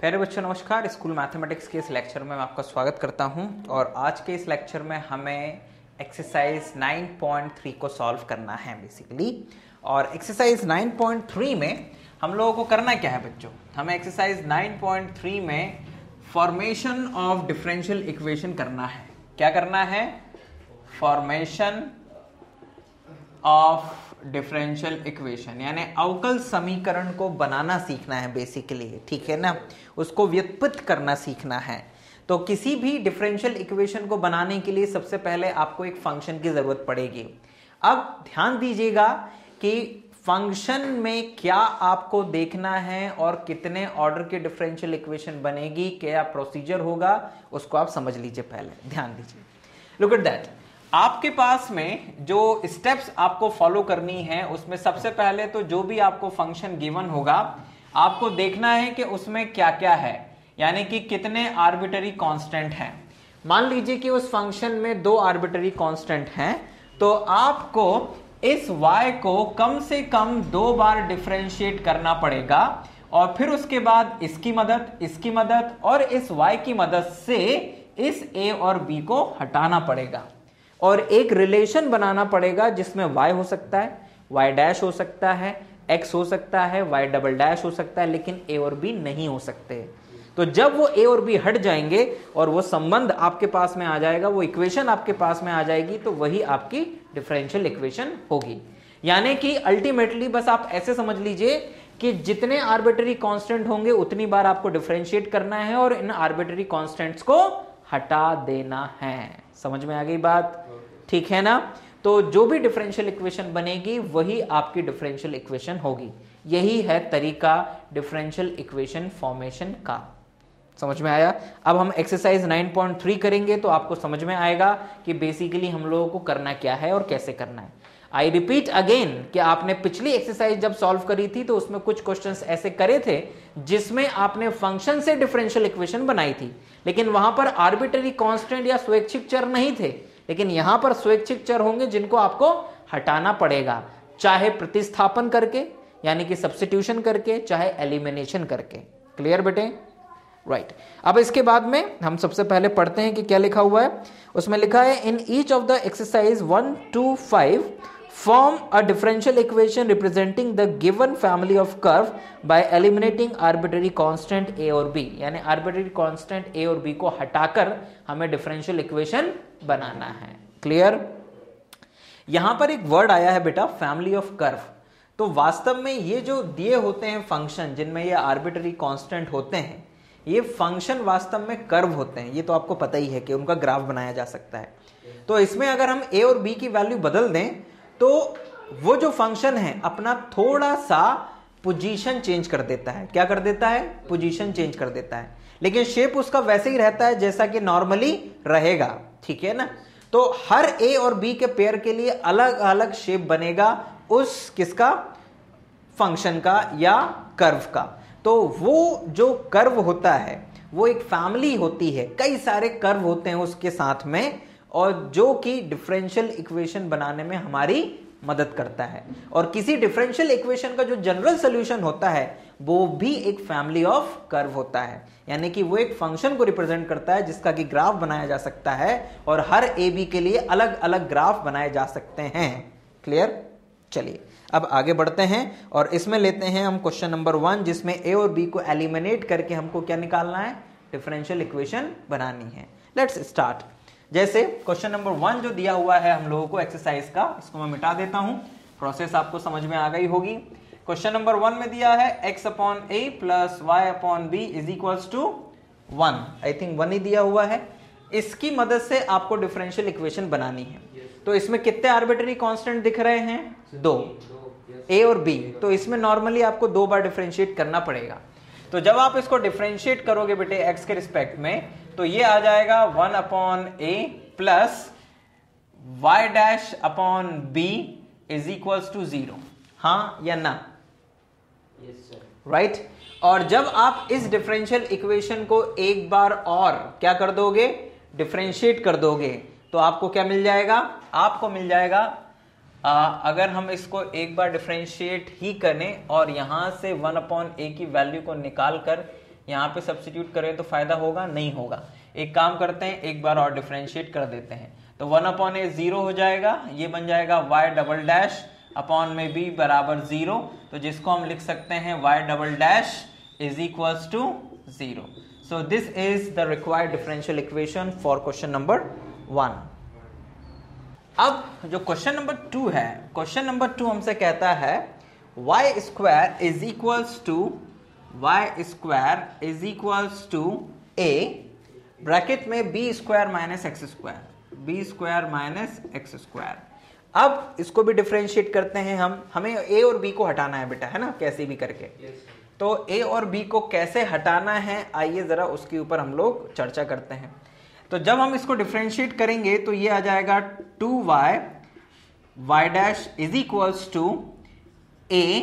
प्यारे बच्चों नमस्कार। स्कूल मैथमेटिक्स के इस लेक्चर में मैं आपका स्वागत करता हूं और आज के इस लेक्चर में हमें एक्सरसाइज 9.3 को सॉल्व करना है बेसिकली। और एक्सरसाइज 9.3 में हम लोगों को करना क्या है बच्चों, हमें एक्सरसाइज 9.3 में फॉर्मेशन ऑफ डिफरेंशियल इक्वेशन करना है। क्या करना है? फॉर्मेशन ऑफ डिफरेंशियल इक्वेशन, यानी अवकल समीकरण को बनाना सीखना है बेसिकली, ठीक है ना, उसको व्युत्पत्ति करना सीखना है। तो किसी भी डिफरेंशियल इक्वेशन को बनाने के लिए सबसे पहले आपको एक फंक्शन की जरूरत पड़ेगी। अब ध्यान दीजिएगा कि फंक्शन में क्या आपको देखना है और कितने ऑर्डर की डिफरेंशियल इक्वेशन बनेगी, क्या प्रोसीजर होगा, उसको आप समझ लीजिए। पहले ध्यान दीजिए, लुक एट दैट। आपके पास में जो स्टेप्स आपको फॉलो करनी है उसमें सबसे पहले तो जो भी आपको फंक्शन गिवन होगा आपको देखना है कि उसमें क्या क्या है, यानी कि कितने आर्बिटरी कांस्टेंट हैं। मान लीजिए कि उस फंक्शन में 2 आर्बिटरी कांस्टेंट हैं, तो आपको इस y को कम से कम 2 बार डिफरेंशिएट करना पड़ेगा और फिर उसके बाद इसकी मदद और इस y की मदद से इस a और b को हटाना पड़ेगा और एक रिलेशन बनाना पड़ेगा जिसमें y हो सकता है, y डैश हो सकता है, x हो सकता है, y डबल डैश हो सकता है, लेकिन a और b नहीं हो सकते। तो जब वो a और b हट जाएंगे और वो संबंध आपके पास में आ जाएगा, वो इक्वेशन आपके पास में आ जाएगी, तो वही आपकी डिफरेंशियल इक्वेशन होगी। यानी कि अल्टीमेटली बस आप ऐसे समझ लीजिए कि जितने आर्बिटरी कांस्टेंट होंगे उतनी बार आपको डिफरेंशिएट करना है और इन आर्बिटरी कांस्टेंट्स को हटा देना है। समझ में आ गई बात? ठीक है ना। तो जो भी डिफरेंशियल इक्वेशन बनेगी वही आपकी डिफरेंशियल इक्वेशन होगी। यही है तरीका डिफरेंशियल इक्वेशन फॉर्मेशन का। समझ में आया? अब हम एक्सरसाइज 9.3 करेंगे तो आपको समझ में आएगा कि बेसिकली हम लोगों को करना क्या है और कैसे करना है। आई रिपीट अगेन कि आपने पिछली एक्सरसाइज जब सॉल्व करी थी तो उसमें कुछ क्वेश्चंस ऐसे करे थे जिसमें आपने फंक्शन से डिफरेंशियल इक्वेशन बनाई थी, लेकिन वहां पर आर्बिटरी कांस्टेंट या स्वैच्छिक चर नहीं थे। लेकिन यहां पर स्वैच्छिक चर होंगे जिनको आपको हटाना पड़ेगा, चाहे प्रतिस्थापन करके यानी कि सब्स्टिट्यूशन करके, चाहे एलिमिनेशन करके। क्लियर बेटे? राइट। अब इसके बाद में हम सबसे पहले पढ़ते हैं कि क्या लिखा हुआ है। उसमें लिखा है in each of the exercise 1 to 5 form a differential equation representing the given family of curve by eliminating arbitrary constant a और b, यानी arbitrary constant a और b को हटाकर हमें differential equation बनाना है। क्लियर? यहां पर एक वर्ड आया है बेटा, family of curve। तो वास्तव में ये जो दिए होते हैं फंक्शन जिनमें ये arbitrary constant होते हैं, ये फंक्शन वास्तव में कर्व होते हैं। ये तो आपको पता ही है कि उनका ग्राफ बनाया जा सकता है। तो इसमें अगर हम a और b की वैल्यू बदल दें तो वो जो फंक्शन है अपना थोड़ा सा पोजीशन चेंज कर देता है। क्या कर देता है? पोजीशन चेंज कर देता है, लेकिन शेप उसका वैसे ही रहता है जैसा कि नॉर्मली रहेगा। ठीक है ना। तो हर a और b के पेयर के लिए अलग अलग शेप बनेगा उस किसका? फंक्शन का या कर्व का। तो वो जो कर्व होता है वो एक फैमिली होती है, कई सारे कर्व होते हैं उसके साथ में, और जो कि डिफरेंशियल इक्वेशन बनाने में हमारी मदद करता है। और किसी डिफरेंशियल इक्वेशन का जो जनरल सॉल्यूशन होता है वो भी एक फैमिली ऑफ कर्व होता है, यानी कि वो एक फंक्शन को रिप्रेजेंट करता है जिसका कि ग्राफ बनाया जा सकता है और हर ए बी के लिए अलग अलग ग्राफ बनाए जा सकते हैं। क्लियर? चलिए अब आगे बढ़ते हैं और इसमें लेते हैं हम क्वेश्चन नंबर 1, जिसमें ए और बी को एलिमिनेट करके हमको क्या निकालना है? डिफरेंशियल इक्वेशन बनानी है। Let's start. जैसे क्वेश्चन नंबर 1 जो दिया हुआ है हम लोगों को एक्सरसाइज का, इसको मैं मिटा देता हूं, प्रोसेस आपको समझ में आ गई होगी। क्वेश्चन नंबर 1 में दिया है x upon a plus y upon b is equals to 1। I think 1 ही दिया हुआ है। इसकी मदद से आपको डिफरेंशियल इक्वेशन बनानी है। तो इसमें कितने आर्बिटरी कांस्टेंट दिख रहे हैं? 2, a और b। तो इसमें नॉर्मली आपको 2 बार डिफरेंशिएट करना पड़ेगा। तो जब आप इसको डिफरेंशिएट करोगे बेटे x के रिस्पेक्ट में, तो ये आ जाएगा 1 upon a plus y dash upon b is equals to 0। हाँ या ना? Yes sir. राइट। और जब आप इस डिफरेंशियल इक्वेशन को एक बार और क्या कर दोगे? डिफरेंशिएट कर दोगे, तो आपको क्या मिल जाएगा? आपको मिल जाएगा अगर हम इसको एक बार डिफरेंशिएट ही करें और यहां से 1 अपॉन a की वैल्यू को निकाल कर यहाँ पे सब्स्टिट्यूट करें तो फायदा होगा नहीं होगा। एक काम करते हैं, एक बार और डिफरेंशिएट कर देते हैं। तो 1/a 0 हो जाएगा, ये बन जाएगा y डबल डैश अपॉन में b बराबर 0, तो जिसको हम लिख सकते हैं y double dash is equals to 0। So this is the required differential equation for question number 1। अब जो क्वेश्चन नंबर 2 है, क्वेश्चन नंबर 2 हमसे कहता है y square is equals to a bracket में b square minus x square, b square minus x square. अब इसको भी डिफरेंशिएट करते हैं हम, हमें a और b को हटाना है बेटा, है ना, कैसे भी करके। तो a और b को कैसे हटाना है, आइए जरा उसके ऊपर हम लोग चर्चा करते हैं। तो जब हम इसको डिफरेंशिएट करेंगे तो ये आ जाएगा 2y y dash is equals to a,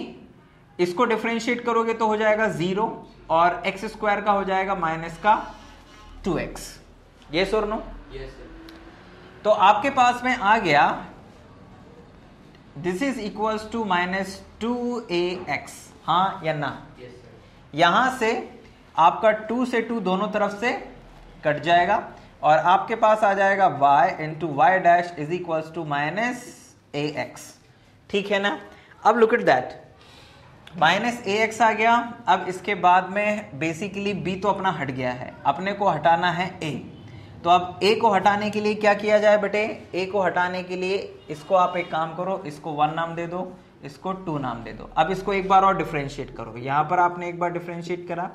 इसको डिफरेंशिएट करोगे तो हो जाएगा 0 और एक्स स्क्वायर का हो जाएगा माइनस का 2x। यस और नो? तो आपके पास में आ गया this is equals to minus 2ax, हाँ या ना? यहां से आपका 2 से 2 दोनों तरफ से कट जाएगा और आपके पास आ जाएगा y into y dash is equals to minus ax। ठीक है ना? अब look at that, minus ax आ गया। अब इसके बाद में बेसिकली b तो अपना हट गया है, अपने को हटाना है a। तो अब a को हटाने के लिए क्या किया जाए बेटे? a को हटाने के लिए इसको आप एक काम करो, इसको 1 नाम दे दो, इसको 2 नाम दे दो। अब इसको एक बार और डिफरेंशिएट करो, यहां पर आपने एक बार डिफरेंशिएट करा,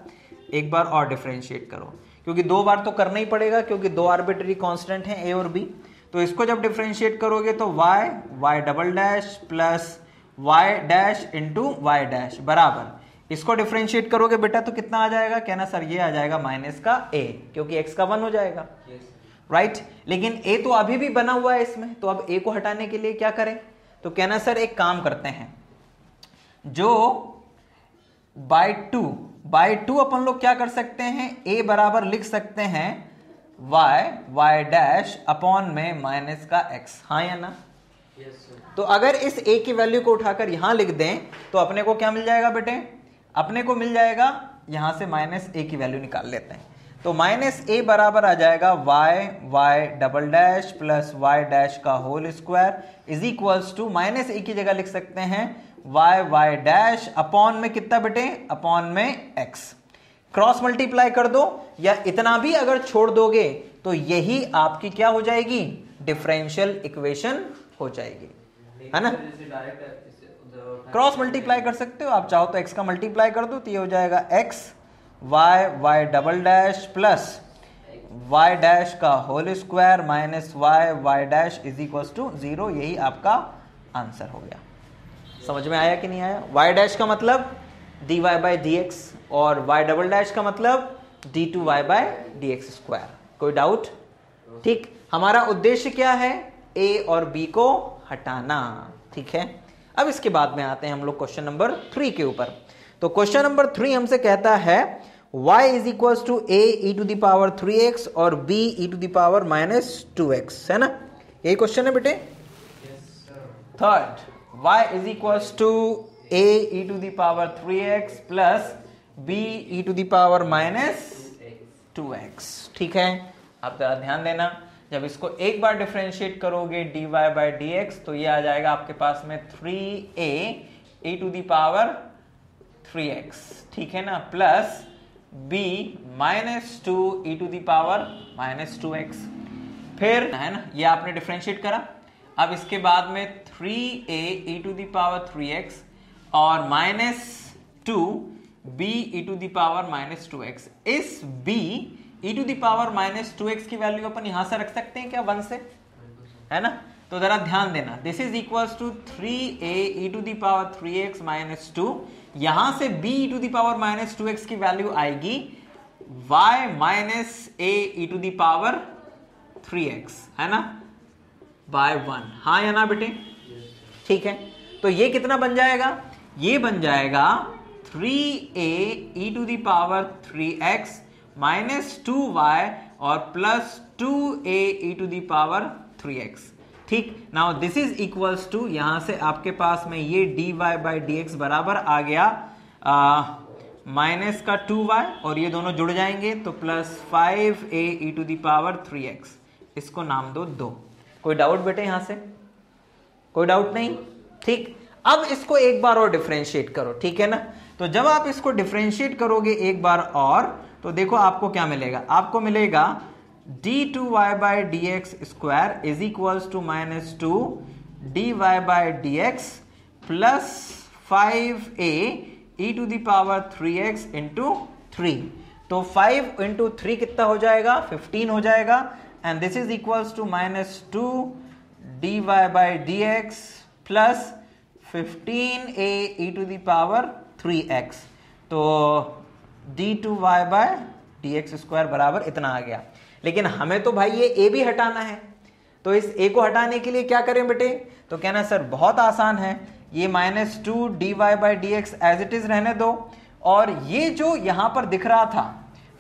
एक बार और डिफरेंशिएट करो, क्योंकि 2 बार तो करना ही पड़ेगा क्योंकि 2 आर्बिट्ररी कांस्टेंट हैं a और b। तो इसको जब डिफरेंशिएट करोगे तो y double dash plus y dash into y dash बराबर, इसको डिफरेंशिएट करोगे बेटा तो कितना आ जाएगा? कहना सर ये आ जाएगा माइनस का a, क्योंकि x का 1 हो जाएगा, राइट। लेकिन a तो अभी भी बना हुआ है इसमें, तो अब a को हटाने के लिए क्या करें? तो कहना सर एक काम करते हैं, जो बाय 2 अपन लोग क्या कर सकते हैं, a बराबर लिख सकते हैं y डैश अपॉन में माइनस का x, हाँ या ना? तो अगर इस a की वैल्यू को उठाकर यहां लिख दें तो अपने को क्या मिल जाएगा बेटे? अपने को मिल जाएगा, यहां से माइनस a की वैल्यू निकाल लेते हैं, तो माइनस a बराबर आ जाएगा y double dash plus y dash का whole square is equals to minus a की जगह लिख सकते हैं y डैश अपॉन में कितना बेटे? अपॉन में x। क्रॉस मल्टीप्लाई कर दो या इतना भी अगर छोड़ दोगे तो यही आपकी क्या हो जाएगी? डिफरेंशियल इक्वेशन हो जाएगी, है ना? क्रॉस मल्टीप्लाई कर सकते हो आप, चाहो तो x का मल्टीप्लाई कर दो तो ये हो जाएगा x y double dash plus y dash का whole square minus y dash is equal to 0। यही आपका आंसर हो गया। समझ में आया कि नहीं आया? y डैश का मतलब dy बाई dx और y डबल डैश का मतलब d2y बाई dx स्क्वायर। कोई डाउट? ठीक, हमारा उद्देश्य क्या है? a और b को हटाना, ठीक है। अब इसके बाद में आते हैं हम लोग क्वेश्चन नंबर 3 के ऊपर। तो क्वेश्चन नंबर 3 हमसे कहता है y is equal to a e to the power 3x और b e to the power minus 2x, है ना? यही क्वेश्चन है बेटे। Third, y is equal to a e to the power 3x plus b e to the power minus 2x। ठीक है, आप जरा ध्यान देना, जब इसको एक बार डिफरेंशिएट करोगे dy बाई dx तो ये आ जाएगा आपके पास में 3a e to the power 3x, ठीक है ना, plus b minus 2 e to the power minus 2x। फिर है ना, ये आपने डिफरेंशिएट करा। अब इसके बाद में 3a e to the power 3x और minus 2b e to the power minus 2x। इस b e to the power minus 2x की वैल्यू अपन यहां से रख सकते हैं क्या? 1 से, है ना? तो जरा ध्यान देना, this is equals to 3a e to the power 3x minus 2। यहां से b e to the power minus 2x की वैल्यू आएगी y minus a e to the power 3x, है ना, बाय 1, हाँ या ना बेटे? ठीक है, तो ये कितना बन जाएगा? ये बन जाएगा 3a e to the power 3x minus 2y और plus 2a e to the power 3x। ठीक, now this is equals to, यहां से आपके पास में ये dy बाई dx बराबर आ गया माइनस का 2y और ये दोनों जुड़ जाएंगे तो plus 5a e to the power 3x, इसको नाम दो 2। कोई डाउट बेटे यहां से? कोई डाउट नहीं? ठीक, अब इसको एक बार और डिफरेंशिएट करो, ठीक है ना। तो जब आप इसको डिफरेंशिएट करोगे एक बार और, तो देखो आपको क्या मिलेगा, आपको मिलेगा d2y by d x square is equals to minus 2 dy by d x plus 5a e to the power 3x into 3। तो 5 इंटू 3 कितना हो जाएगा? 15 हो जाएगा। And this is equals to minus 2 dy by d x plus 15a e to the power 3x। तो d2y bye d x square बराबर इतना आ गया। लेकिन हमें तो भाई ये a भी हटाना है, तो इस a को हटाने के लिए क्या करें बेटे? तो कहना सर बहुत आसान है, ये minus 2 dy by d x as it is रहने दो, और ये जो यहां पर दिख रहा था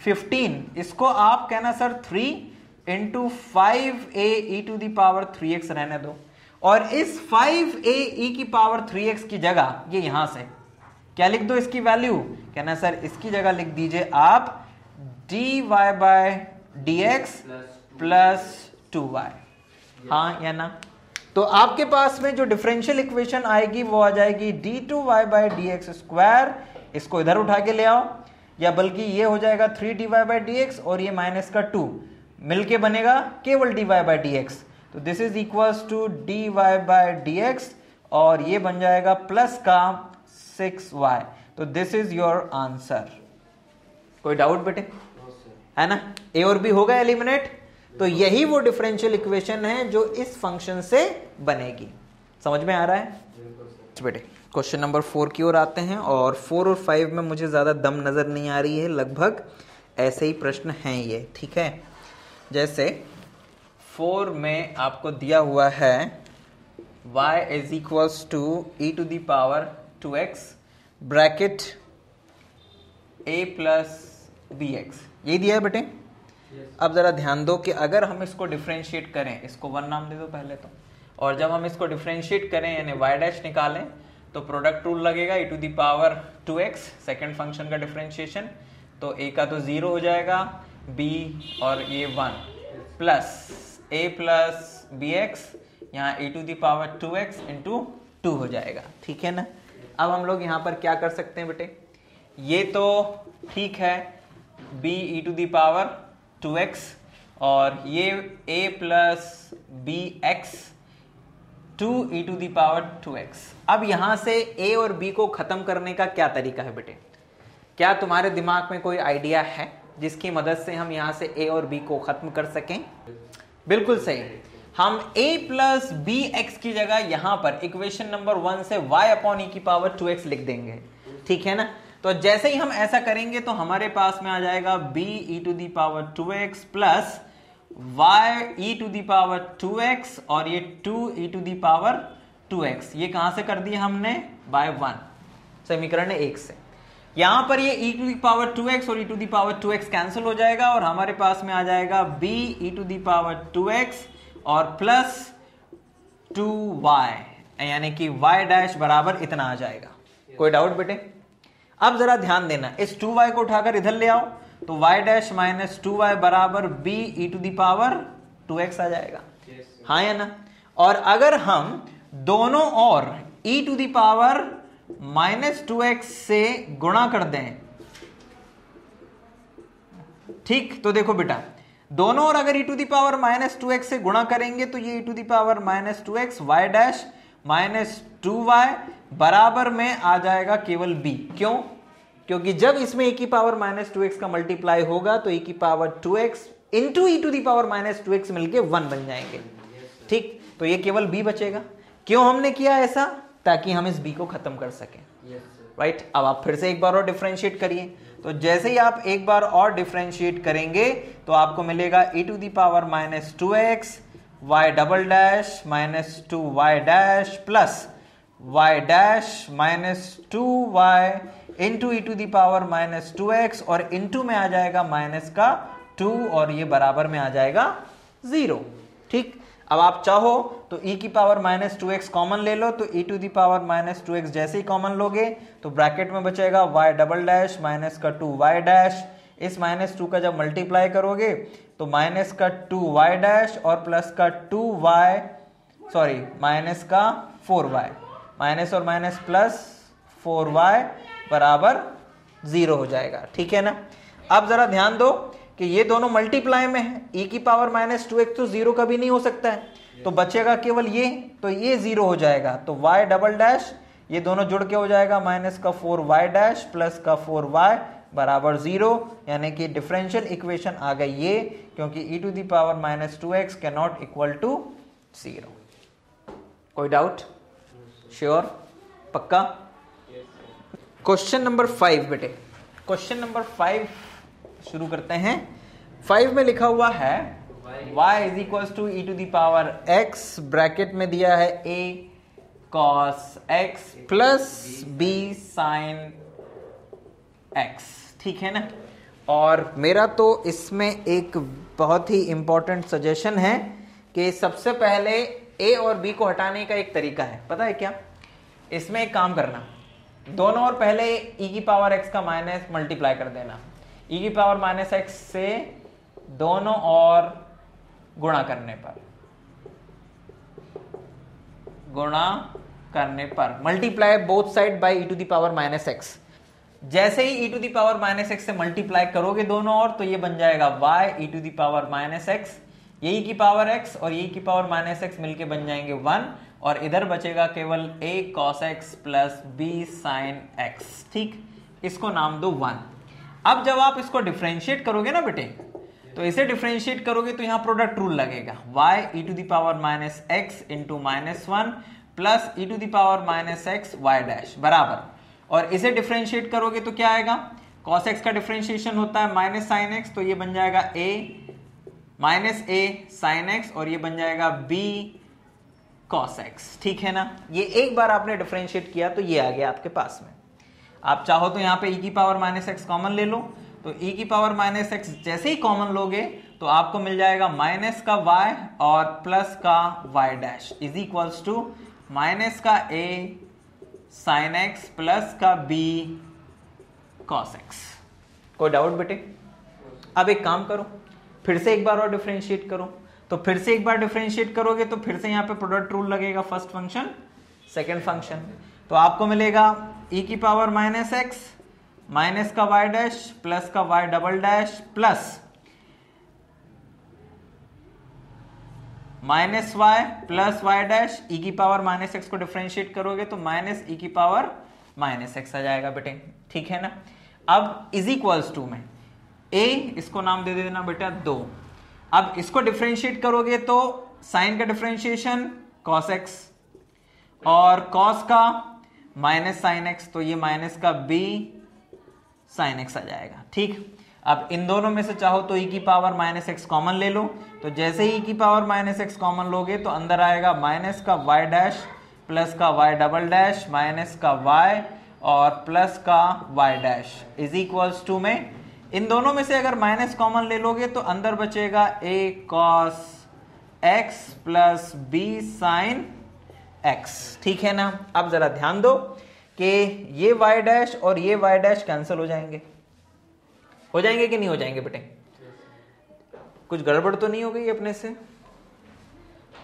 15, इसको आप कहना sir 3 into 5a e to the power 3x रहने दो, और इस 5a e की पावर 3x की जगह ये यहां से क्या लिख दो इसकी वैल्यू? कहना सर इसकी जगह लिख दीजिए आप dy by d x plus 2y। हाँ या ना? तो आपके पास में जो डिफरेंशियल इक्वेशन आएगी वो आ जाएगी d2y by d x square, इसको इधर उठा के ले आओ, या बल्कि ये हो जाएगा 3dy बाई डी एक्स और ये माइनस का 2 मिलके बनेगा केवल dy बाई डी एक्स। तो this is equals to dy by d x और ये बन जाएगा प्लस का 6y। तो दिस इज योर आंसर। कोई डाउट बेटे? है ना? ए और बी होगा एलिमिनेट। तो यही वो डिफरेंशियल इक्वेशन है जो इस फंक्शन से बनेगी। समझ में आ रहा है बेटे? क्वेश्चन नंबर 4 की ओर आते हैं, और 4 और 5 में मुझे ज्यादा दम नजर नहीं आ रही है, लगभग ऐसे ही प्रश्न हैं ये, ठीक है। जैसे 4 में आपको दिया हुआ है y is equals to e to the power 2x bracket a plus bx, ये दिया है बेटे। अब जरा ध्यान दो कि अगर हम इसको डिफरेंशिएट करें, इसको 1 नाम दे दो पहले तो, और जब हम इसको डिफरेंशिएट करें यानी y डैश निकालें तो प्रोडक्ट रूल लगेगा e to the power 2x, second function का डिफरेंशिएशन, तो a का तो 0 हो जाएगा, b और ये 1 प्लस a प्लस bx, यहाँ e to the power 2x into 2 हो जाएगा, ठीक है ना। अब हम लोग यहाँ पर क्या कर सकते हैं बेटे? ये तो ठीक है b e to the power 2x और ये a plus bx 2 e to the power 2x। अब यहां से a और b को खत्म करने का क्या तरीका है बेटे? क्या तुम्हारे दिमाग में कोई आइडिया है जिसकी मदद से हम यहां से a और b को खत्म कर सकें? बिल्कुल सही, हम a प्लस बी एक्स की जगह यहां पर इक्वेशन नंबर 1 से y अपॉन e की पावर 2x लिख देंगे, ठीक है ना। तो जैसे ही हम ऐसा करेंगे तो हमारे पास में आ जाएगा b e to the power 2x plus y e to the power 2x और ये 2 e to the power 2x, ये कहां से कर दिया हमने? बाय 1, समीकरण 1 से। यहां पर ये e to the power 2x और e to the power 2x cancel हो जाएगा और हमारे पास में आ जाएगा b e to the power 2x और प्लस 2y, यानी कि y डैश बराबर इतना आ जाएगा। कोई डाउट बेटे? अब जरा ध्यान देना, इस 2y को उठाकर इधर ले आओ तो y डैश माइनस 2y बराबर b e to the power 2x आ जाएगा, हाँ या ना। और अगर हम दोनों और e to the power minus 2x से गुणा कर दें, ठीक, तो देखो बेटा दोनों और अगर e to the power minus 2x से गुणा करेंगे तो ये e to the power minus 2x y dash minus 2y बराबर में आ जाएगा केवल b। क्यों? क्योंकि जब इसमें e की पावर माइनस 2x का मल्टीप्लाई होगा तो e की power 2x into e to the power minus 2x मिलके 1 बन जाएंगे, ठीक। तो ये केवल b बचेगा। क्यों हमने किया ऐसा? ताकि हम इस b को खत्म कर सकें, राइट। अब आप फिर से एक बार और डिफरेंशिएट करिए, तो जैसे ही आप एक बार और डिफरेंशिएट करेंगे तो आपको मिलेगा e to the power minus 2x y double dash minus 2y dash plus y dash minus 2y into e to the power minus 2x और इंटू में आ जाएगा माइनस का 2 और ये बराबर में आ जाएगा 0, ठीक। अब आप चाहो तो e की पावर माइनस 2x कॉमन ले लो, तो e to the power minus 2x जैसे ही कॉमन लोगे तो ब्रैकेट में बचेगा y डबल डैश माइनस का 2y डैश। इस माइनस 2 का जब मल्टीप्लाई करोगे तो माइनस का 2y डैश और प्लस का 2y, सॉरी माइनस का 4y, माइनस और माइनस प्लस 4y बराबर 0 हो जाएगा। ठीक है ना। अब जरा ध्यान दो कि ये दोनों मल्टीप्लाई में है, e की पावर माइनस 2x तो 0 कभी नहीं हो सकता है, तो बचेगा केवल ये, तो ये 0 हो जाएगा। तो y डबल डैश ये दोनों जुड़ के हो जाएगा माइनस का 4y डैश प्लस का 4y बराबर 0, यानी कि डिफरेंशियल इक्वेशन आ गई ये, क्योंकि e to the power minus 2x can not equal to 0। कोई डाउट? श्योर? पक्का? क्वेश्चन नंबर 5 बेटे, क्वेश्चन नंबर 5 शुरू करते हैं। 5 में लिखा हुआ है y is equals to e to the power x, bracket में दिया है a cos x plus b sin x। ठीक है ना। और मेरा तो इसमें एक बहुत ही इंपॉर्टेंट सजेशन है कि सबसे पहले a और b को हटाने का एक तरीका है, पता है क्या? इसमें एक काम करना, दोनों और पहले e की पावर x का माइनस मल्टीप्लाई कर देना, e की पावर माइनस x से दोनों और गुणा करने पर multiply both side by e to the power minus x। जैसे ही e to the power minus x से मल्टीप्लाई करोगे दोनों और, तो ये बन जाएगा y e to the power minus x, ये e की पावर x और ये e की पावर माइनस x मिलके बन जाएंगे 1, और इधर बचेगा केवल a cos x plus b sin x। ठीक, इसको नाम दो 1। अब जब आप इसको डिफरेंशिएट करोगे ना बेटे, तो इसे डिफरेंशिएट करोगे तो यहां प्रोडक्ट रूल लगेगा, y e to the power minus x into minus 1 plus e to the power minus x y dash बराबर, और इसे डिफरेंशिएट करोगे तो क्या आएगा, cos x का डिफरेंशिएशन होता है माइनस साइन x, तो ये बन जाएगा a minus a sine x, और ये बन जाएगा b cos x। ठीक है ना। ये एक बार आपने डिफरेंशिएट किया तो ये आ गया आपके पास में। आप चाहो तो यहाँ पे e की पावर माइनस एक्स कॉमन ले लो, तो e की पावर माइनस एक्स जैसे ही कॉमन लोगे तो आपको मिल जाएगा माइनस का y और प्लस का y dash is equals to minus का a साइन x प्लस का b cos x। कोई डाउट बेटे? अब एक काम करो, फिर से एक बार और डिफरेंशिएट करो, तो फिर से एक बार डिफरेंशिएट करोगे तो फिर से यहाँ पे प्रोडक्ट रूल लगेगा, फर्स्ट फंक्शन सेकंड फंक्शन, तो आपको मिलेगा e की पावर माइनस एक्स माइनस का y डैश प्लस का y double dash plus minus y plus y dash, e की पावर माइनस एक्स को डिफरेंशिएट करोगे तो माइनस e की पावर माइनस एक्स आ जाएगा बेटे। ठीक है ना। अब इज इक्वल्स टू में a, इसको नाम दे देना बेटा 2। अब इसको डिफरेंशिएट करोगे तो साइन का डिफरेंशिएशन cos x और cos का माइनस साइन x, तो ये माइनस का b साइन x आ जाएगा। ठीक, अब इन दोनों में से चाहो तो e की पावर माइनस एक्स कॉमन ले लो, तो जैसे ही e की पावर माइनस एक्स कॉमन लोगे तो अंदर आएगा माइनस का y डैश प्लस का y डबल डैश माइनस का y और प्लस का y dash is equals to में इन दोनों में से अगर माइनस कॉमन ले लोगे तो अंदर बचेगा a cos x plus b sin x। ठीक है ना। अब जरा ध्यान दो कि ये y डैश और ये y डैश कैंसिल हो जाएंगे कि नहीं हो जाएंगे बेटे? कुछ गड़बड़ तो नहीं हो गई अपने से?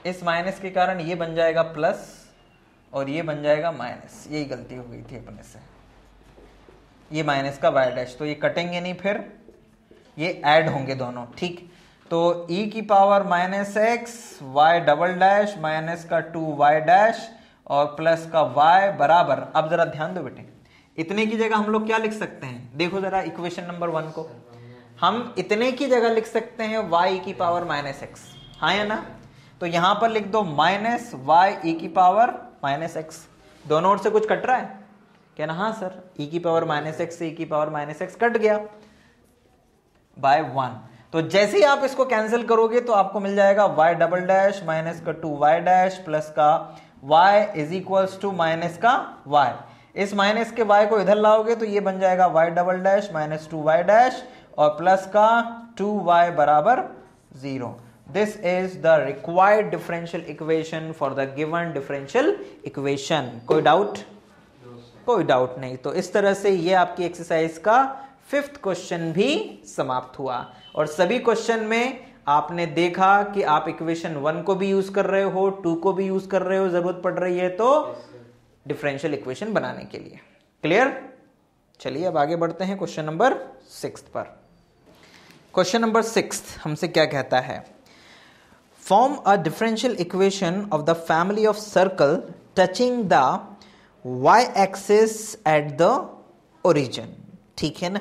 इस माइनस के कारण ये बन जाएगा प्लस और ये बन जाएगा माइनस, यही गलती हो गई थी अपने से। ये माइनस का y डैश, तो ये कटेंगे नहीं, फिर ये ऐड होंगे दोनों। ठीक, तो e की power minus x y double dash minus का 2y डैश और प्लस का y बराबर, अब जरा ध्यान दो बेटे, इतने की जगह हम लोग क्या लिख सकते हैं? देखो जरा इक्वेशन नंबर 1 को, हम इतने की जगह लिख सकते हैं y की पावर माइनस एक्स, हाँ या ना? तो यहां पर लिख दो माइनस वाई e की पावर माइनस एक्स। दोनों ओर से कुछ कट रहा है? कहना हाँ सर, e की पावर माइनस एक्स से e की पावर माइनस एक्स कट गया बाय 1। तो जैसे ही आप इसको कैंसिल करोगे तो आपको मिल जाएगा y डबल डैश माइनस का 2y डैश प्लस का y is equals to minus का y। इस माइनस के y को इधर लाओगे तो ये बन जाएगा y double dash minus 2y dash और प्लस का 2y बराबर 0। This is the required differential equation for the given differential equation. कोई डाउट? कोई डाउट नहीं। तो इस तरह से ये आपकी एक्सरसाइज का 5th क्वेश्चन भी समाप्त हुआ। और सभी क्वेश्चन में आपने देखा कि आप इक्वेशन 1 को भी यूज कर रहे हो, 2 को भी यूज कर रहे हो, जरूरत पड़ रही है तो डिफरेंशियल इक्वेशन बनाने के लिए। क्लियर? चलिए अब आगे बढ़ते हैं क्वेश्चन नंबर 6 पर। क्वेश्चन नंबर 6 हमसे क्या कहता है? Form a differential equation of the family of circle touching the y axis at the origin. ठीक है ना?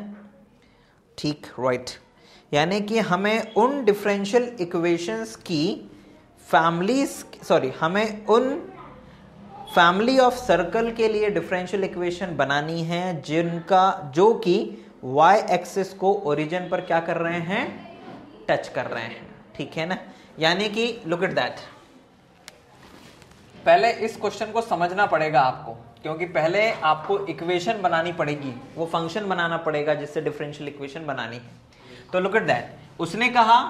ठीक, राइट। यानी कि हमें उन डिफरेंशियल इक्वेशंस की हमें उन फैमिली ऑफ सर्कल के लिए डिफरेंशियल इक्वेशन बनानी है जो कि y एक्सिस को ओरिजिन पर क्या कर रहे हैं? टच कर रहे हैं। ठीक है ना? यानी कि लुक एट दैट, पहले इस क्वेश्चन को समझना पड़ेगा आपको, क्योंकि पहले आपको इक्वेशन बनानी पड़ेगी, वो फंक्शन बनाना पड़ेगा जिससे डिफरेंशियल इक्वेशन बनानी है। तो लुक एट दैट, उसने कहा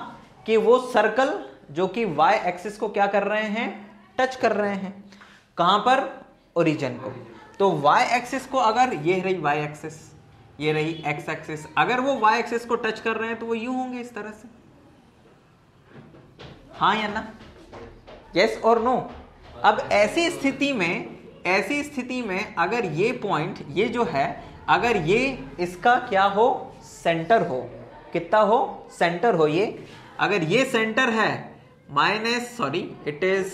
कि वो सर्कल जो कि y एक्सिस को क्या कर रहे हैं? टच कर रहे हैं। कहां पर? ओरिजिन को। तो y एक्सिस को, अगर ये रही y एक्सिस, ये रही x एक्सिस, अगर वो y एक्सिस को टच कर रहे हैं तो वो यूं होंगे इस तरह से। हाँ या ना? यस और नो? अब ऐसी स्थिति में अगर ये पॉइंट, ये जो है, अगर ये इसका क्या हो? सेंटर हो। कितना हो? सेंटर हो। ये अगर ये सेंटर है इट इज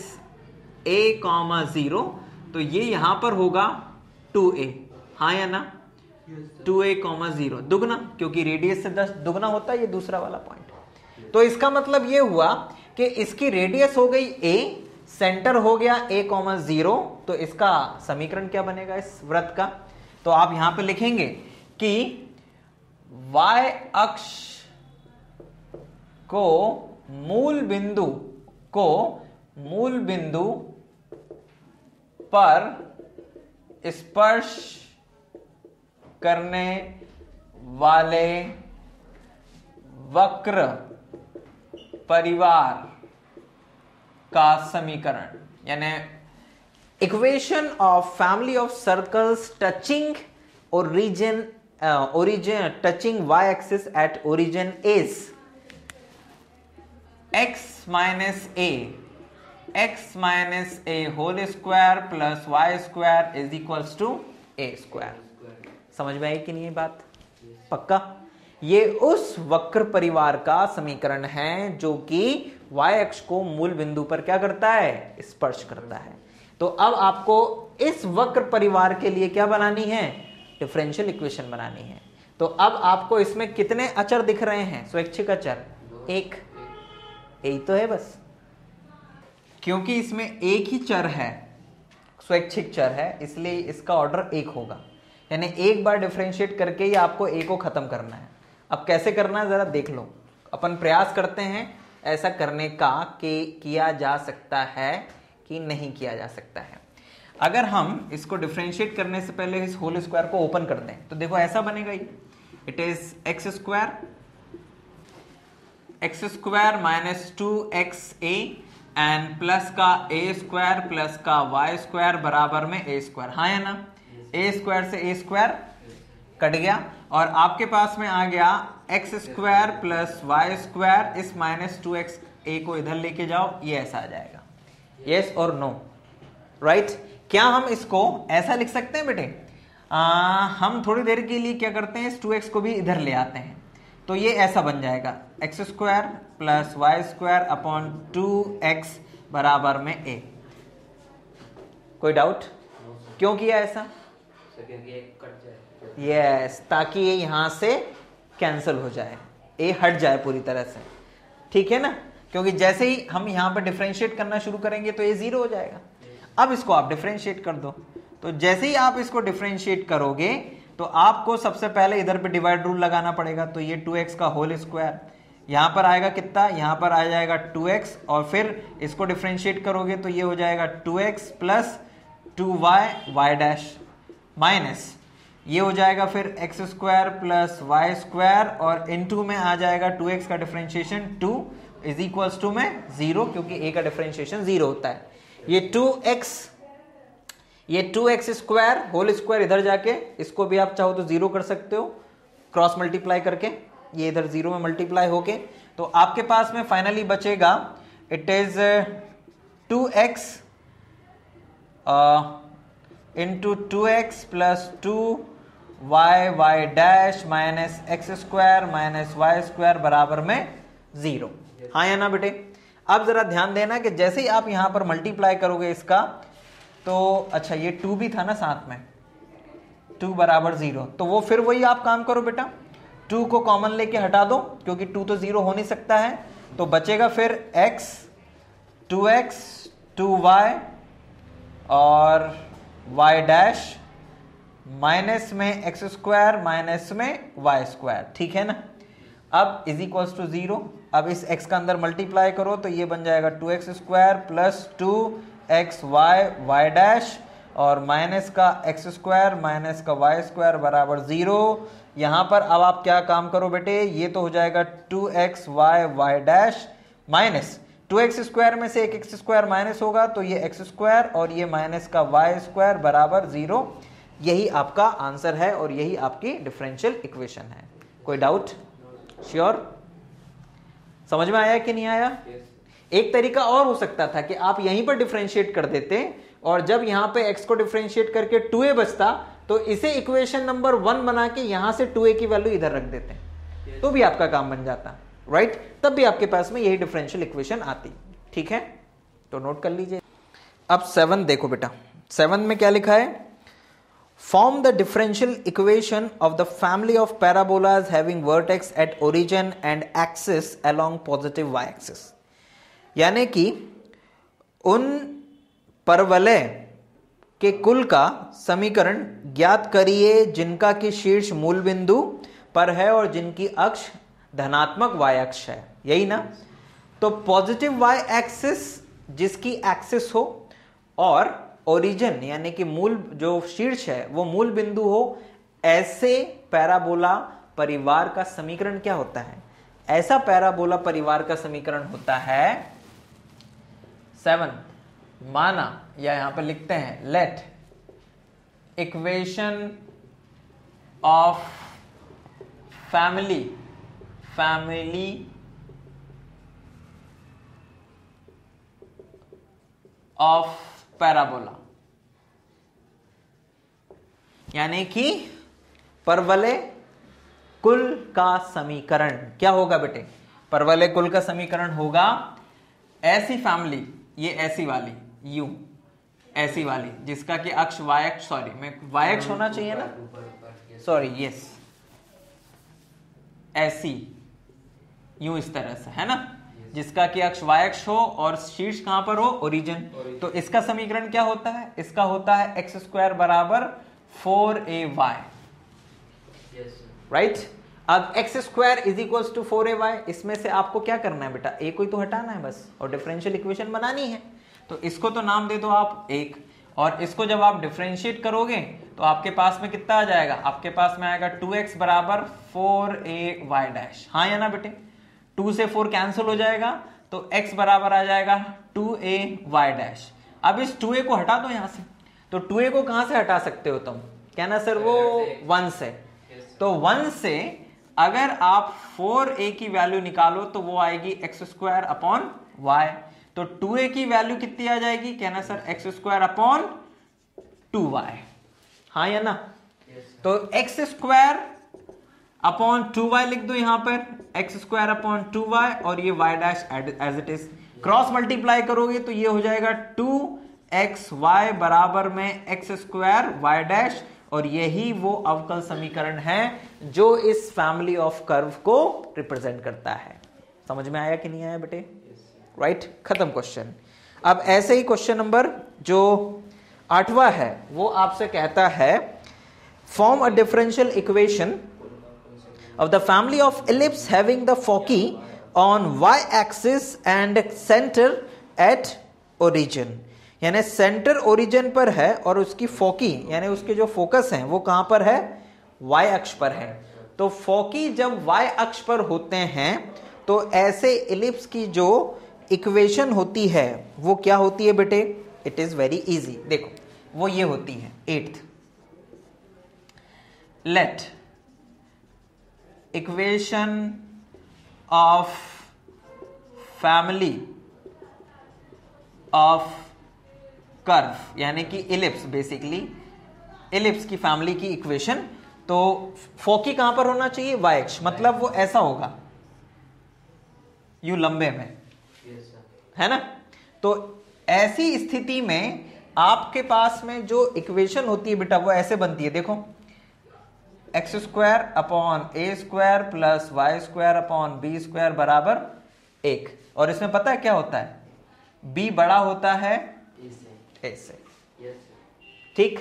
a,0, तो ये यहां पर होगा 2a। हाँ या ना? 2a,0 दुगना, क्योंकि रेडियस से 10 दुगना होता है ये दूसरा वाला पॉइंट। तो इसका मतलब ये हुआ कि इसकी रेडियस हो गई a, सेंटर हो गया a,0, तो इसका समीकरण क्या बनेगा इस वृत्त का? तो आप यहां पे लिखेंगे कि y अक्ष को मूल बिंदु पर स्पर्श करने वाले वक्र परिवार का समीकरण, यानी equation of family of circles touching touching y axis at origin is x minus a whole square plus y square is equals to a square। समझ में आई कि नहीं ये बात? पक्का? ये उस वक्र परिवार का समीकरण है जो कि y अक्ष को मूल बिंदु पर क्या करता है? स्पर्श करता है। तो अब आपको इस वक्र परिवार के लिए क्या बनानी है? डिफरेंशियल इक्वेशन बनानी है। तो अब आपको इसमें कितने अचर दिख रहे हैं? स्वैच्छिक अचर एक, यही तो है बस, क्योंकि इसमें एक ही चर है, स्वैच्छिक चर है, इसलिए इसका ऑर्डर 1 होगा। यानी एक बार डिफरेंशिएट करके ही आपको a को खत्म करना है। अब कैसे करना है जरा देख लो। अपन प्रयास करते हैं ऐसा करने का कि किया जा सकता है कि नहीं किया जा सकता है। अगर हम इसको डिफरेंशिएट करने से पहले इस होल स्क्वायर को ओपन कर दें तो देखो ऐसा बनेगा ये, it is x square minus 2xa and plus का a स्क्वायर प्लस का y स्क्वायर बराबर में a स्क्वायर। हाँ या ना? a स्क्वायर से a स्क्वायर कट गया और आपके पास में आ गया x square plus y square. इस माइनस 2xa को इधर लेके जाओ, ये ऐसा आ जाएगा। यस और नो? राइट? क्या हम इसको ऐसा लिख सकते हैं बेटे? हम थोड़ी देर के लिए क्या करते हैं, इस 2x को भी इधर ले आते हैं, तो ये ऐसा बन जाएगा x square plus y square upon 2x बराबर में a। कोई डाउट? क्यों किया ऐसा? यस, ताकि ये यहां से कैंसिल हो जाए, a हट जाए पूरी तरह से। ठीक है ना? क्योंकि जैसे ही हम यहां पर डिफरेंशिएट करना शुरू करेंगे तो ये 0 हो जाएगा। अब इसको आप डिफरेंशिएट कर दो, तो जैसे ही आप इसको डिफरेंशिएट करोगे तो आपको सबसे पहले इधर पे डिवाइड रूल लगाना पड़ेगा। तो ये 2x का होल स्क्वायर यहां पर आएगा कितना? यहां पर आ जाएगा 2x, और फिर इसको डिफरेंशिएट करोगे तो ये हो जाएगा 2x plus 2y y dash minus ये हो जाएगा फिर x² प्लस वाई स्क्वायर, और इनटू में आ जाएगा 2x का डिफरेंशिएशन 2 इज इक्वल्स टू में 0, क्योंकि a का डिफरेंशिएशन 0 होता है। ये 2x स्क्वायर होल स्क्वायर इधर जाके इसको भी आप चाहो तो 0 कर सकते हो, क्रॉस मल्टीप्लाई करके, ये इधर 0 में मल्टीप्लाई होके, तो आपके पास में फाइनली बचेगा it is 2x into 2x plus 2y dash minus x square minus y square बराबर में 0। हाँ या ना बेटे? अब जरा ध्यान देना कि जैसे ही आप यहां पर मल्टीप्लाई करोगे इसका, तो अच्छा ये 2 भी था ना साथ में, 2 बराबर 0, तो वो फिर वही आप काम करो बेटा, 2 को कॉमन लेके हटा दो, क्योंकि 2 तो 0 हो नहीं सकता है, तो बचेगा फिर x 2x 2y और y डैश माइनस में x स्क्वायर माइनस में y स्क्वायर, ठीक है ना। अब इज इक्वल्स टू 0, अब इस x का अंदर मल्टीप्लाई करो तो ये बन जाएगा 2x square plus 2xy y dash और माइनस का x स्क्वायर माइनस का y स्क्वायर बराबर 0। यहां पर अब आप क्या काम करो बेटे, ये तो हो जाएगा 2xy dash minus 2x square में से एक x स्क्वायर माइनस होगा तो ये x स्क्वायर और ये माइनस का y स्क्वायर बराबर 0। यही आपका आंसर है और यही आपकी डिफरेंशियल इक्वेशन है। कोई डाउट? श्योर? समझ में आया कि नहीं आया? एक तरीका और हो सकता था कि आप यहीं पर डिफरेंशिएट कर देते और जब यहां पे x को डिफरेंशिएट करके 2a बचता तो इसे इक्वेशन नंबर 1 बना के यहां से 2a की वैल्यू इधर रख देते, तो भी आपका काम बन जाता, राइट? तब भी आपके पास में यही डिफरेंशियल इक्वेशन आती, ठीक है? तो नोट कर लीजिए। अब 7 देखो बेटा, 7 में क्या लिखा है? Form the differential equation of the family of parabolas having vertex at origin and axis along positive y-axis। यानी कि उन परवलय के कुल का समीकरण ज्ञात करिए जिनका कि शीर्ष मूल बिंदु पर है और जिनकी अक्ष धनात्मक y अक्ष है, यही ना। तो पॉजिटिव y एक्सिस जिसकी एक्सिस हो और ओरिजिन यानी कि मूल जो शीर्ष है वो मूल बिंदु हो, ऐसे पैराबोला परिवार का समीकरण क्या होता है? ऐसा पैराबोला परिवार का समीकरण होता है 7, माना या यहां पर लिखते हैं let equation of family of parabola, यानी कि परवलय कुल का समीकरण क्या होगा बेटे? परवलय कुल का समीकरण होगा ऐसी फैमिली, ये ऐसी वाली यू, ऐसी वाली जिसका कि अक्ष y अक्ष, सॉरी मैं y अक्ष होना चाहिए ना, सॉरी यस, ऐसी यूं इस तरह से है ना, जिसका कि अक्ष y अक्ष हो और शीर्ष कहां पर हो? ओरिजिन। तो इसका समीकरण क्या होता है? इसका होता है एक्स स्क्वायर बराबर 4ay, राइट? अब x square is equals to 4ay, इसमें से आपको क्या करना है बेटा? a को ही तो हटाना है बस और डिफरेंशियल इक्वेशन बनानी है। तो इसको तो नाम दे दो आप 1, और इसको जब आप डिफरेंशिएट करोगे तो आपके पास में कितना आ जाएगा? आपके पास में आएगा 2x बराबर 4ay डैश। हाँ या ना बेटे? 2 से 4 कैंसिल हो जाएगा तो x बराबर आ जाएगा 2ay डैश। अब इस 2a को हटा दो यहां से, तो 2a को कहां से हटा सकते हो तुम? कहना सर वो 1 से, तो 1 से अगर आप 4a की वैल्यू निकालो तो वो आएगी एक्स स्क्वायर अपॉन y, तो 2a की वैल्यू कितनी आ जाएगी? कहना sir x square upon 2y। हाँ या ना? तो एक्स स्क्वायर अपॉन 2y लिख दो यहां पर, एक्स स्क्वायर अपॉन 2y और ये y dash as it is, cross multiply करोगे तो ये हो जाएगा 2xy बराबर में एक्स स्क्वायर y डैश, और यही वो अवकल समीकरण है जो इस फैमिली ऑफ कर्व को रिप्रेजेंट करता है। समझ में आया कि नहीं आया बेटे? राइट, खत्म क्वेश्चन। अब ऐसे ही क्वेश्चन नंबर जो 8वां है वो आपसे कहता है form a differential equation of the family of ellipse having the foci on y-axis and center at origin, यानी सेंटर ओरिजिन पर है और उसकी फोकी यानी उसके जो फोकस हैं वो कहां पर है? y अक्ष पर है। तो फोकी जब y अक्ष पर होते हैं तो ऐसे इलिप्स की जो इक्वेशन होती है वो क्या होती है बेटे? It is very easy. देखो वो ये होती है 8th, let equation of family of curve, यानी कि इलिप्स, बेसिकली इलिप्स की फैमिली की इक्वेशन। तो फोकी कहां पर होना चाहिए? वाई अक्ष, मतलब वो ऐसा होगा यू लंबे में, है ना। तो ऐसी स्थिति में आपके पास में जो इक्वेशन होती है बेटा वो ऐसे बनती है, देखो x square upon a square plus y square upon b square बराबर 1। और इसमें पता है क्या होता है? बी बड़ा होता है ए से। ठीक,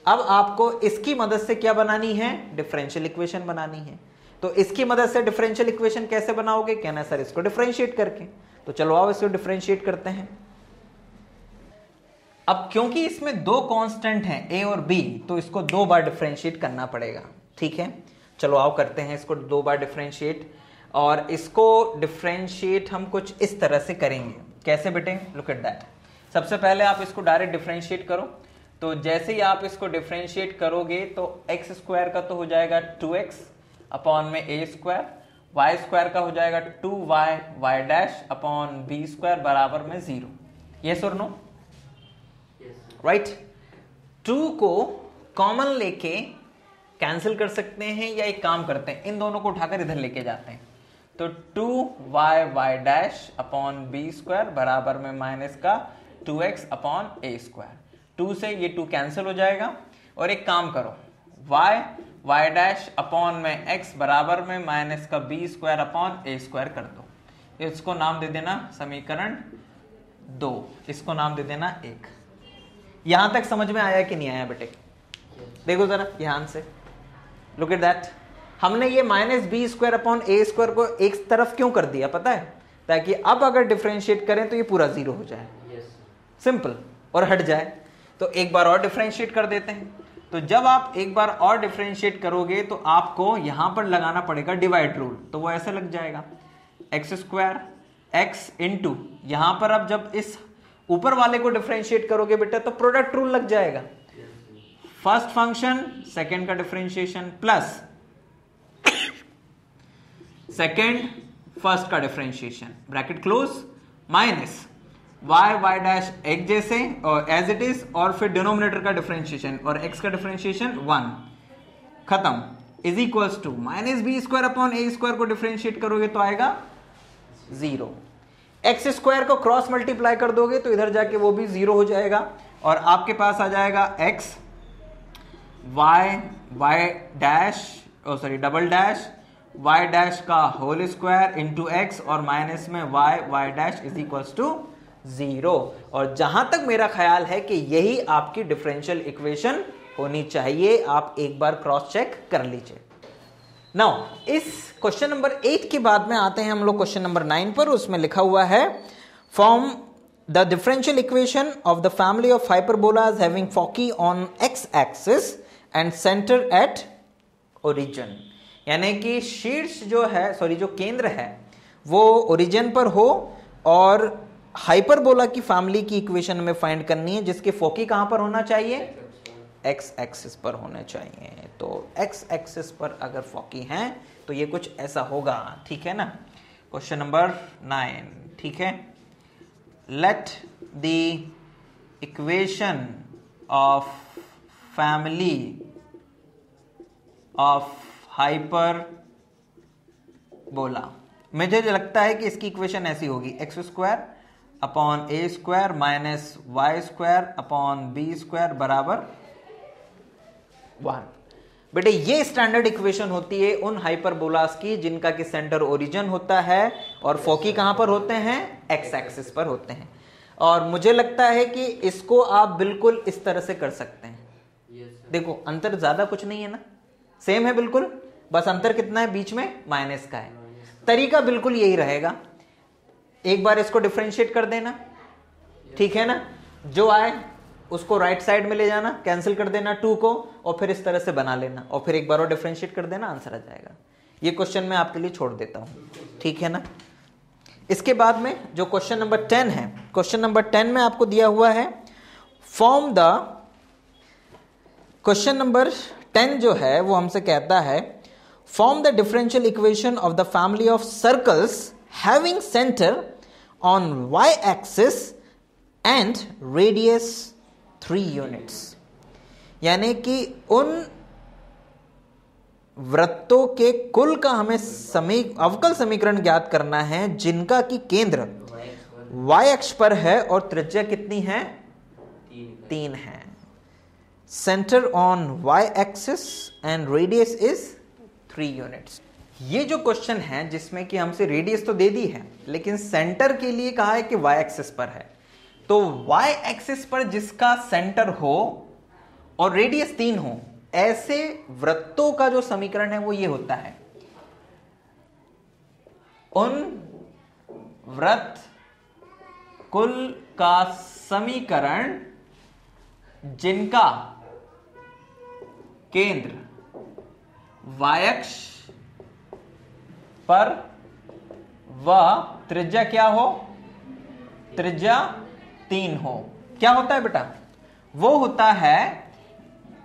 अब आपको इसकी मदद से क्या बनानी है? डिफरेंशियल इक्वेशन बनानी है। तो इसकी मदद से डिफरेंशियल इक्वेशन कैसे बनाओगे? कहना सर इसको डिफरेंशिएट करके। तो चलो आओ इसको डिफरेंशिएट करते हैं। अब क्योंकि इसमें दो कांस्टेंट हैं ए और बी, तो इसको 2 बार डिफरेंशिएट करना पड़ेगा। ठीक है, चलो आओ करते हैं इसको 2 बार डिफरेंशिएट। और इसको डिफरेंशिएट हम कुछ इस तरह से करेंगे। कैसे बेटे? Look at that. सबसे पहले आप इसको डायरेक्ट डिफरेंशिएट करो। तो जैसे ही आप इसको डिफरेंशिएट करोगे तो एक्स स्क्वायर का तो हो जाएगा 2x अपॉन में ए स्क्वायर, वाई स्क्वायर का हो जाएगा 2y y dash upon b square बराबर में 0। यस और नो? राइट। 2 को कॉमन लेके कैंसिल कर सकते हैं, या एक काम करते हैं इन दोनों को उठाकर इधर लेके जाते हैं। तो 2y y dash upon b square बराबर में माइनस का 2x अपॉन ए स्क्वायर। 2 से ये 2 कैंसिल हो जाएगा। और एक काम करो, y वाई डैश अपॉन में x बराबर में माइनस का B square upon a square कर दो। इसको नाम दे देना समीकरण 2, इसको नाम दे देना 1। यहां तक समझ में आया कि नहीं आया बेटे? देखो जरा ध्यान से, लुक एट दैट। हमने ये minus b square upon a square को एक तरफ क्यों कर दिया पता है? ताकि अब अगर डिफरेंशिएट करें तो ये पूरा 0 हो जाए, सिंपल, और हट जाए। तो एक बार और डिफरेंशिएट कर देते हैं। तो जब आप एक बार और डिफरेंशिएट करोगे तो आपको यहां पर लगाना पड़ेगा डिवाइड रूल। तो वो ऐसे लग जाएगा एक्स स्क्वायर एक्स इंटू, यहां पर अब जब इस ऊपर वाले को डिफरेंशिएट करोगे बेटा तो प्रोडक्ट रूल लग जाएगा। फर्स्ट फंक्शन सेकंड का डिफरेंशिएशन प्लस सेकंड फर्स्ट का differentiation, bracket close, minus y y dash एक जैसे और एज इट इज, और फिर डिनोमिनेटर का डिफरेंशिएशन और x का डिफरेंशिएशन 1, खत्म, is equals to minus b square upon a square को डिफरेंशिएट करोगे तो आएगा 0। एक्स स्क्वायर को क्रॉस मल्टीप्लाई कर दोगे तो इधर जाके वो भी 0 हो जाएगा। और आपके पास आ जाएगा x y y dash double dash y dash का होल स्क्वायर इंटू एक्स और माइनस में y y dash is equals to 0। और जहां तक मेरा ख्याल है कि यही आपकी डिफरेंशियल इक्वेशन होनी चाहिए। आप एक बार क्रॉस चेक कर लीजिए। नाउ इस क्वेश्चन नंबर 8 के बाद में आते हैं हम लोग क्वेश्चन नंबर 9 पर। उसमें लिखा हुआ है form the differential equation of the family of hyperbolas having foci on x axis and centre at origin. यानी कि शीर्ष जो है, जो केंद्र है वो ओरिजिन पर हो और हाइपरबोला की फैमिली की इक्वेशन में फाइंड करनी है जिसके फोकी कहां पर होना चाहिए? एक्स एक्सिस पर होने चाहिए। तो एक्स एक्सिस पर अगर फोकी हैं तो ये कुछ ऐसा होगा, ठीक है ना। क्वेश्चन नंबर 9, ठीक है। Let the equation of family of hyperbola, मुझे लगता है कि इसकी इक्वेशन ऐसी होगी x square upon a square minus y square upon b square बराबर 1। बेटे ये स्टैंडर्ड इक्वेशन होती है उन हाइपरबोलास की जिनका कि सेंटर ओरिजिन होता है और फोकी कहां पर होते हैं? एक्स एक्सिस पर होते हैं। और मुझे लगता है कि इसको आप बिल्कुल इस तरह से कर सकते हैं। देखो अंतर ज्यादा कुछ नहीं है ना, सेम है बिल्कुल, बस अंतर कितना है? बीच में माइनस का है। तरीका बिल्कुल यही रहेगा, एक बार इसको डिफरेंशिएट कर देना, ठीक है ना, जो आए उसको राइट साइड में ले जाना, कैंसिल कर देना 2 को, और फिर इस तरह से बना लेना, और फिर एक बार और डिफरेंशिएट कर देना, आंसर आ जाएगा। ये क्वेश्चन मैं आपके लिए छोड़ देता हूं, ठीक है ना। इसके बाद में जो क्वेश्चन नंबर 10 है, क्वेश्चन नंबर 10 में आपको दिया हुआ है फॉर्म द, क्वेश्चन नंबर 10 जो है वो हमसे कहता है form the differential equation of the family of circles having centre on y axis and radius 3 units. यानी कि उन वृत्तों के कुल का हमें अवकल समीकरण ज्ञात करना है जिनका की केंद्र y अक्ष पर है और त्रिज्या कितनी है, 3 है। Centre on y axis and radius is 3 units. ये जो क्वेश्चन है जिसमें कि हमसे रेडियस तो दे दी है लेकिन सेंटर के लिए कहा है कि y एक्सिस पर है, तो y एक्सिस पर जिसका सेंटर हो और रेडियस 3 हो, ऐसे वृत्तों का जो समीकरण है वो ये होता है, उन वृत्त कुल का समीकरण जिनका केंद्र y अक्ष पर व त्रिज्या क्या हो, त्रिज्या 3 हो। क्या होता है बेटा, वो होता है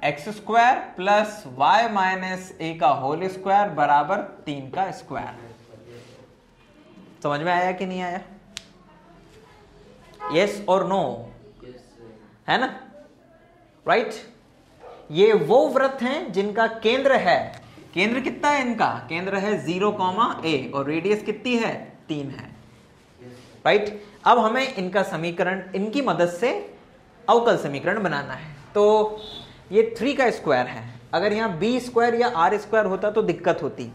x square plus y minus a का होल स्क्वायर बराबर 3 का स्क्वायर। समझ में आया कि नहीं आया, यस और नो, है ना, राइट। ये वो वृत्त हैं जिनका केंद्र है, केंद्र कितना है इनका, केंद्र है 0, a और रेडियस कितनी है, 3 है, राइट। अब हमें इनका समीकरण, इनकी मदद से अवकल समीकरण बनाना है। तो ये 3 का स्क्वायर है, अगर यहाँ b स्क्वायर या r स्क्वायर होता तो दिक्कत होती,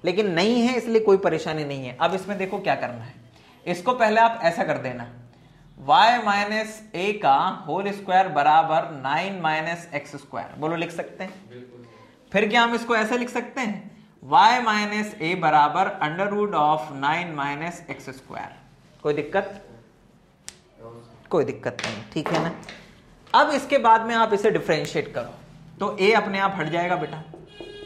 लेकिन नहीं है इसलिए कोई परेशानी नहीं है। अब इसमें देखो क्या करना है, इसको पहले आप ऐसा कर देना, y माइनस ए का होल स्क्वायर बराबर 9 माइनस एक्स स्क्वायर, बोलो लिख सकते हैं। फिर क्या हम इसको ऐसा लिख सकते हैं, y माइनस ए बराबर under root of 9 minus x square. कोई दिक्कत, कोई दिक्कत नहीं, ठीक है ना। अब इसके बाद में आप इसे डिफरेंशिएट करो तो a अपने आप हट जाएगा बेटा,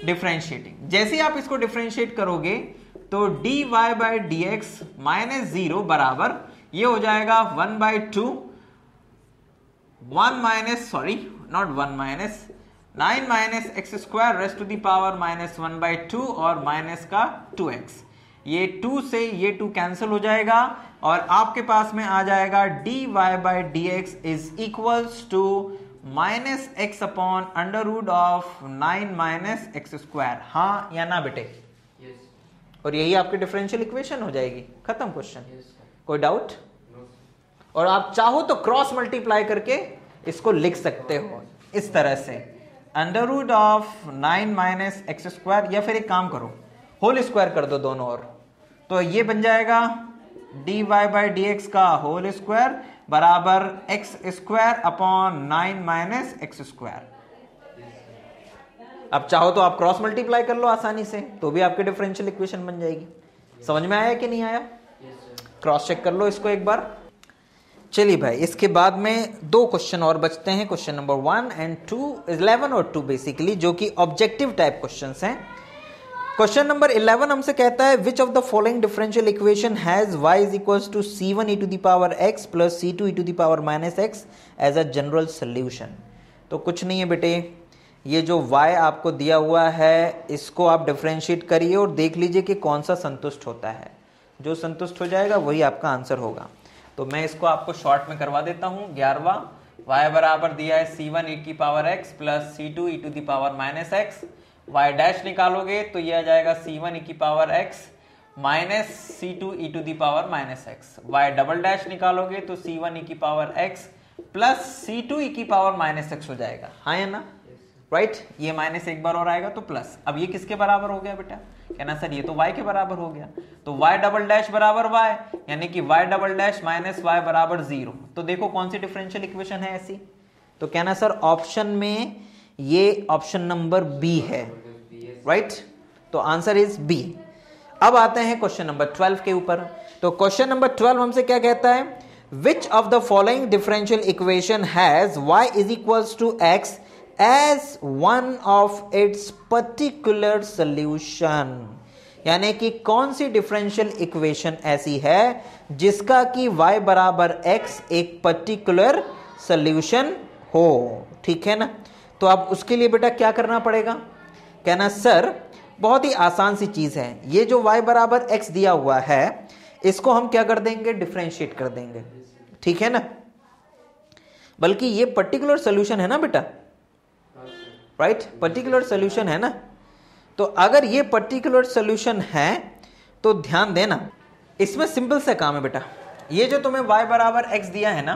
डिफरेंशिएटिंग। जैसे ही आप इसको डिफरेंशिएट करोगे तो dy by d x minus 0 बराबर ये हो जाएगा 1/2 1 माइनस, sorry not 1 minus 9 minus x square raised to the power minus 1/2 और माइनस का 2x। ये 2 से ये 2 कैंसिल हो जाएगा और आपके पास में आ जाएगा dy by d x is equals to minus x upon under root of 9 minus x square. हाँ या ना बेटे, yes। और यही आपकी डिफरेंशियल इक्वेशन हो जाएगी, खत्म क्वेश्चन, yes। कोई डाउट? no। और आप चाहो तो क्रॉस मल्टीप्लाई करके इसको लिख सकते हो इस तरह से, under root of 9 minus x square, या फिर एक काम करो होल स्क्वायर कर दो दोनों ओर, तो ये बन जाएगा dy बाई डी एक्स का होल स्क्वायर बराबर x square upon 9 minus x square. अब चाहो तो आप क्रॉस मल्टीप्लाई कर लो आसानी से, तो भी आपकी डिफरेंशियल इक्वेशन बन जाएगी। समझ में आया कि नहीं आया? क्रॉस चेक कर लो इसको एक बार। चलिए भाई, इसके बाद में 2 क्वेश्चन और बचते हैं, क्वेश्चन नंबर 1 एंड 2, 11 और 2 बेसिकली, जो कि ऑब्जेक्टिव टाइप क्वेश्चंस हैं। क्वेश्चन नंबर 11 हमसे कहता है which of the following differential equation has y is equals to c1 e to the power x plus c2 e to the power minus x as a general solution. तो कुछ नहीं है बेटे, ये जो y आपको दिया हुआ है इसको आप डिफरेंशिएट करिए और देख लीजिए कि कौन सा संतुष्ट होता है। जो संतुष्ट हो जाएगा वही आपका आंसर होगा। तो मैं इसको आपको शॉर्ट में करवा देता हूँ। 11वां, y बराबर दिया है c1 e की power x plus c2 e to the power minus x। y dash निकालोगे तो ये आ जाएगा c1 e की power x minus c2 e to the power minus x। y double dash निकालोगे तो c1 e की power x plus c2 e की पावर माइनस x हो जाएगा। हाँ या ना, राइट। ये माइनस एक बार और आएगा तो प्लस। अब ये किसके बराबर हो गया बेटा? कहना सर ये तो y के बराबर हो गया, तो y डबल डैश बराबर y, यानी कि y double dash minus y बराबर 0। तो देखो कौन सी डिफरेंशियल इक्वेशन है ऐसी, तो कहना सर ऑप्शन में ये ऑप्शन नंबर बी है, राइट। तो आंसर इज बी। अब आते हैं क्वेश्चन नंबर 12 के ऊपर। तो क्वेश्चन नंबर 12 हमसे क्या कहता है, which of the following differential equation has y is equals to x as one of its particular solution. यानी कि कौन सी डिफरेंशियल इक्वेशन ऐसी है जिसका कि y बराबर x एक पर्टिकुलर सॉल्यूशन हो, ठीक है ना। तो अब उसके लिए बेटा क्या करना पड़ेगा, कहना सर बहुत ही आसान सी चीज है, ये जो y बराबर x दिया हुआ है इसको हम क्या कर देंगे, डिफरेंशिएट कर देंगे, ठीक है ना। बल्कि ये पर्टिकुलर सॉल्यूशन है ना बेटा, राइट, पर्टिकुलर सॉल्यूशन है ना। तो अगर ये पर्टिकुलर सॉल्यूशन है तो ध्यान देना, इसमें सिंपल सा काम है बेटा, ये जो तुम्हें y बराबर x दिया है ना,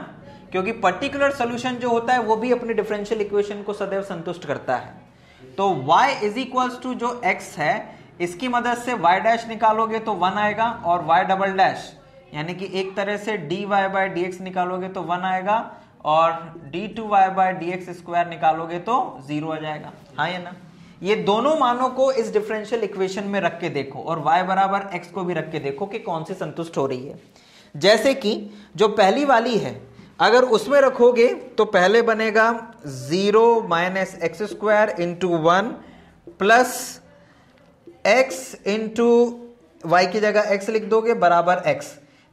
क्योंकि पर्टिकुलर सॉल्यूशन जो होता है वो भी अपने डिफरेंशियल इक्वेशन को सदैव संतुष्ट करता है। तो y इज इक्वल्स टू जो x है इसकी मदद से y डैश निकालोगे तो 1 आएगा, और y डबल डैश यानी कि एक तरह से dy बाय dx निकालोगे तो 1 आएगा, और d2y बाय dx स्क्वायर निकालोगे तो 0 आ जाएगा, हाँ या ना। ये दोनों मानों को इस डिफरेंशियल इक्वेशन में रख के देखो और y बराबर x को भी रख के देखो कि कौन सी संतुष्ट हो रही है। जैसे कि जो पहली वाली है अगर उसमें रखोगे तो पहले बनेगा 0 minus x square into 1 plus x into y की जगह x लिख दोगे बराबर x,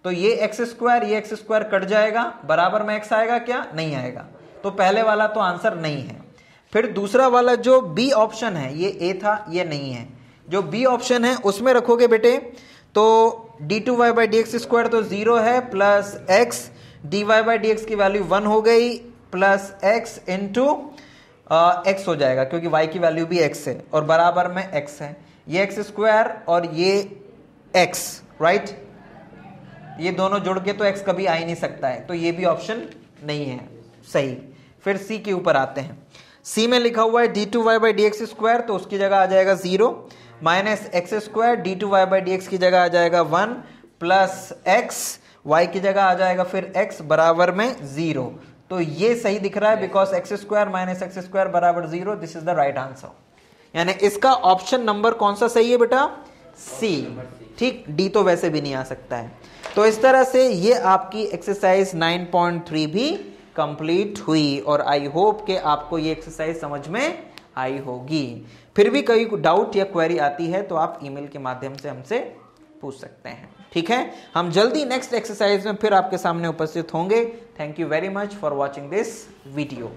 तो ये एक्स स्क्वायर कट जाएगा, बराबर में x आएगा क्या, नहीं आएगा, तो पहले वाला तो आंसर नहीं है। फिर दूसरा वाला जो बी ऑप्शन है, ये ए था ये नहीं है, जो बी ऑप्शन है उसमें रखोगे बेटे तो d2y बाई डी स्क्वायर तो 0 है, plus x dy by D की वैल्यू 1 हो गई, प्लस x इंटू x हो जाएगा क्योंकि y की वैल्यू भी x है और बराबर में x है, ये x स्क्वायर और ये x, राइट, ये दोनों जुड़ के तो x कभी आ ही नहीं सकता है, तो ये भी ऑप्शन नहीं है सही। फिर सी के ऊपर आते हैं, सी में लिखा हुआ है d2y बाई डी स्क्वायर, तो उसकी जगह आ जाएगा 0, minus x square d2y by D की जगह आ जाएगा 1, प्लस x y की जगह आ जाएगा फिर x बराबर में 0। तो ये सही दिख रहा है because x square minus x square बराबर 0, this is the right answer. यानी इसका ऑप्शन नंबर कौन सा सही है बेटा, सी, ठीक, डी तो वैसे भी नहीं आ सकता है। तो इस तरह से ये आपकी एक्सरसाइज 9.3 भी कंप्लीट हुई और आई होप कि आपको ये एक्सरसाइज समझ में आई होगी। फिर भी कोई डाउट या क्वेरी आती है तो आप ईमेल के माध्यम से हमसे पूछ सकते हैं, ठीक है। हम जल्दी नेक्स्ट एक्सरसाइज में फिर आपके सामने उपस्थित होंगे। Thank you very much for watching this video.